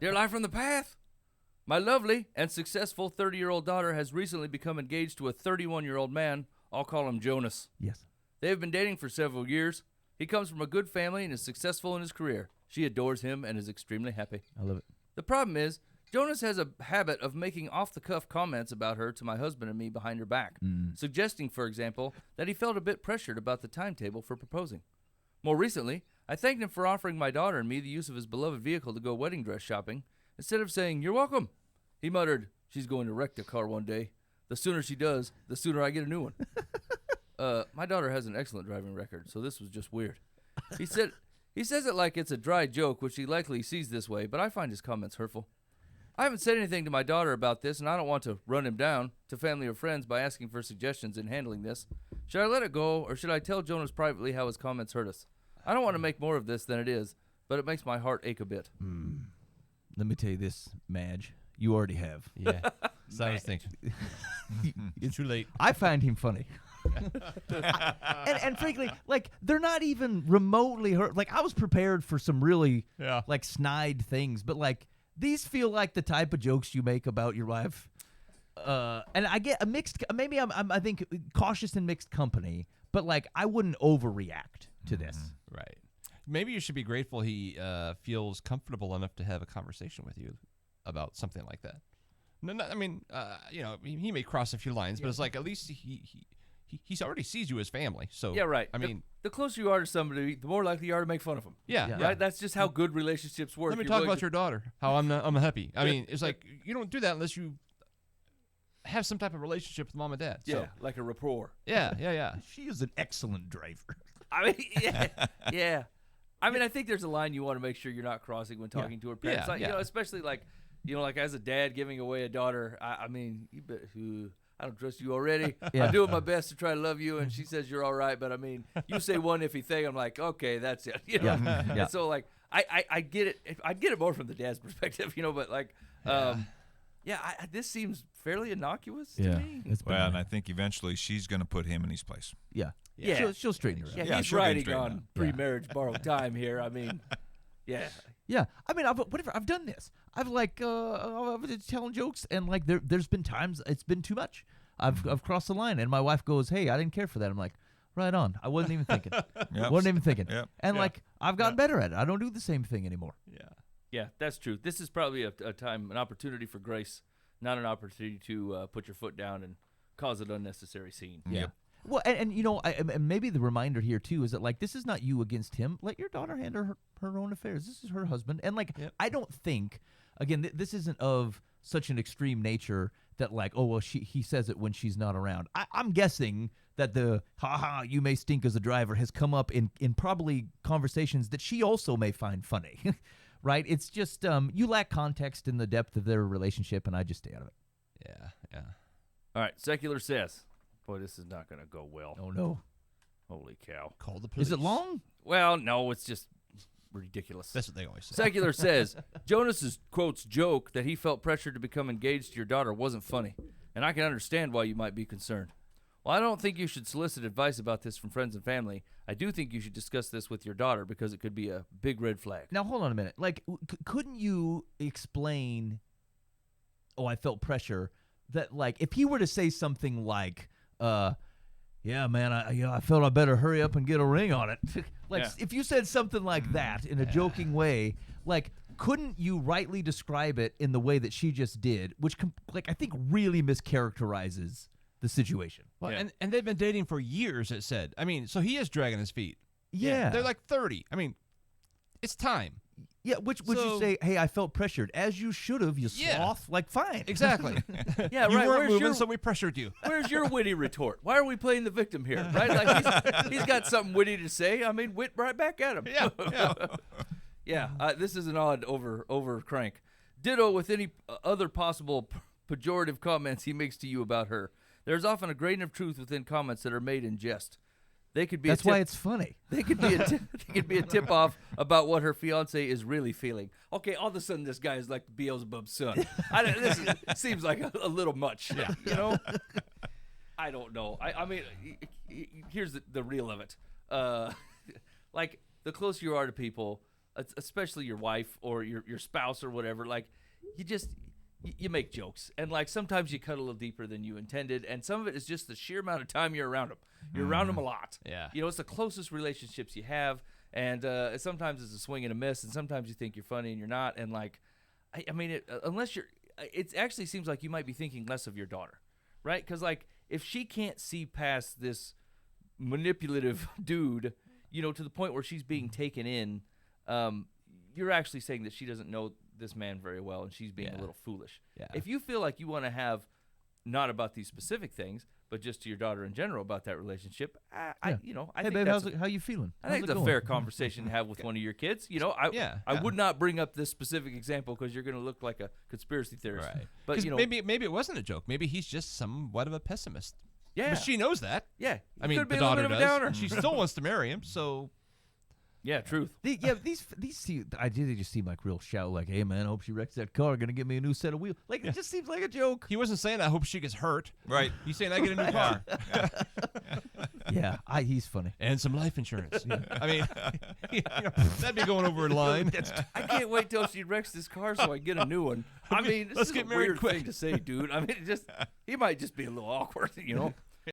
Dear Life from the Path. My lovely and successful 30-year-old daughter has recently become engaged to a 31-year-old man. I'll call him Jonas. Yes. They have been dating for several years. He comes from a good family and is successful in his career. She adores him and is extremely happy. I love it. The problem is, Jonas has a habit of making off-the-cuff comments about her to my husband and me behind her back, suggesting, for example, that he felt a bit pressured about the timetable for proposing. More recently, I thanked him for offering my daughter and me the use of his beloved vehicle to go wedding dress shopping. Instead of saying, "You're welcome," he muttered, "She's going to wreck the car one day. The sooner she does, the sooner I get a new one." My daughter has an excellent driving record, so this was just weird. He says it like it's a dry joke, which he likely sees this way, but I find his comments hurtful. I haven't said anything to my daughter about this, and I don't want to run him down to family or friends by asking for suggestions in handling this. Should I let it go, or should I tell Jonas privately how his comments hurt us? I don't want to make more of this than it is, but it makes my heart ache a bit. Let me tell you this, Madge. You already have. Yeah. So I was thinking. It's too late. I find him funny. and frankly, like, they're not even remotely hurt. Like, I was prepared for some really, like, snide things, but, like, these feel like the type of jokes you make about your wife. And I get a mixed, maybe I think cautious and mixed company, but, like, I wouldn't overreact to this. Right. Maybe you should be grateful he feels comfortable enough to have a conversation with you about something like that. No, I mean, he may cross a few lines, but it's like at least he already sees you as family. So yeah, right. I mean, the closer you are to somebody, the more likely you are to make fun of them. Yeah. Right. That's just how good relationships work. Let me talk about your daughter. How I'm happy. I mean, it's like you don't do that unless you have some type of relationship with mom and dad. Yeah, So, like a rapport. yeah. She is an excellent driver. I mean, yeah. I mean, I think there's a line you want to make sure you're not crossing when talking to her parents. Yeah, like, especially like as a dad giving away a daughter. I mean, you bet who. I don't trust you already. I'm doing my best to try to love you, and she says you're all right. But I mean, you say one iffy thing, I'm like, okay, that's it. And so like, I get it. I'd get it more from the dad's perspective, But like, this seems fairly innocuous to me. And I think eventually she's going to put him in his place. Yeah. She'll straighten her out. Yeah, he's riding on pre-marriage borrowed time here. I mean, yeah. I mean, I've done this. I've been telling jokes, and like there's been times it's been too much. I've crossed the line, and my wife goes, "Hey, I didn't care for that." I'm like, "Right on. I wasn't even thinking. Wasn't even thinking." Yep. And like I've gotten better at it. I don't do the same thing anymore. Yeah, that's true. This is probably an opportunity for grace, not an opportunity to put your foot down and cause an unnecessary scene. Yeah. Well, and maybe the reminder here too is that like this is not you against him. Let your daughter handle her own affairs. This is her husband, and like I don't think again this isn't of such an extreme nature that like he says it when she's not around. I'm guessing that the you may stink as a driver has come up in probably conversations that she also may find funny. Right? It's just you lack context in the depth of their relationship, and I just stay out of it. Yeah. All right, Secular says, boy, this is not going to go well. Oh, no. Holy cow. Call the police. Is it long? Well, no, it's just ridiculous. That's what they always say. Secular says, Jonas's, quotes, joke that he felt pressured to become engaged to your daughter wasn't funny, and I can understand why you might be concerned. While I don't think you should solicit advice about this from friends and family, I do think you should discuss this with your daughter because it could be a big red flag. Now, hold on a minute. Like, couldn't you explain, I felt pressure, that, like, if he were to say something like, yeah, man, I felt I better hurry up and get a ring on it. If you said something like that in a joking way, like, couldn't you rightly describe it in the way that she just did, which, I think really mischaracterizes the situation. Well, and they've been dating for years, it said. I mean, so he is dragging his feet. Yeah. They're like 30. I mean, it's time. Yeah, which would you say, hey, I felt pressured, as you should have, you sloth, like, fine. Exactly. Yeah, you right. weren't moving, so we pressured you. Where's your witty retort? Why are we playing the victim here, right? Like, he's got something witty to say. I mean, wit right back at him. Yeah. This is an odd over crank. Ditto with any other possible pejorative comments he makes to you about her. There's often a grain of truth within comments that are made in jest. They could be. That's why it's funny. They could be a tip off about what her fiance is really feeling. Okay, all of a sudden this guy is like Beelzebub's son. This seems like a little much. You know. I don't know. I mean, here's the real of it. Like, the closer you are to people, especially your wife or your spouse or whatever, like you make jokes, and like sometimes you cut a little deeper than you intended, and some of it is just the sheer amount of time you're around them. You're around them a lot. Yeah. It's the closest relationships you have, and sometimes it's a swing and a miss, and sometimes you think you're funny and you're not, and like, unless you're, it actually seems like you might be thinking less of your daughter, right? Because like if she can't see past this manipulative dude, to the point where she's being taken in, you're actually saying that she doesn't know this man very well, and she's being a little foolish. Yeah. If you feel like you want to have, not about these specific things, but just to your daughter in general about that relationship, I Hey, think babe, that's how you feeling? I think it's a fair conversation to have with one of your kids. I would not bring up this specific example because you're going to look like a conspiracy theorist. Right. But maybe it wasn't a joke. Maybe he's just somewhat of a pessimist. Yeah. But she knows that. Yeah. I mean, could be the a little daughter bit of a downer. does. She still wants to marry him, so. Yeah, truth. These they just seem like real shallow. Like, hey man, I hope she wrecks that car. Gonna give me a new set of wheels. Like, it just seems like a joke. He wasn't saying, I hope she gets hurt. Right. He's saying, I get a new car. Yeah, he's funny. And some life insurance. I mean, that'd be going over a line. I can't wait till she wrecks this car so I get a new one. I mean, this Let's is get a married weird quick. thing to say, dude. I mean, he might just be a little awkward,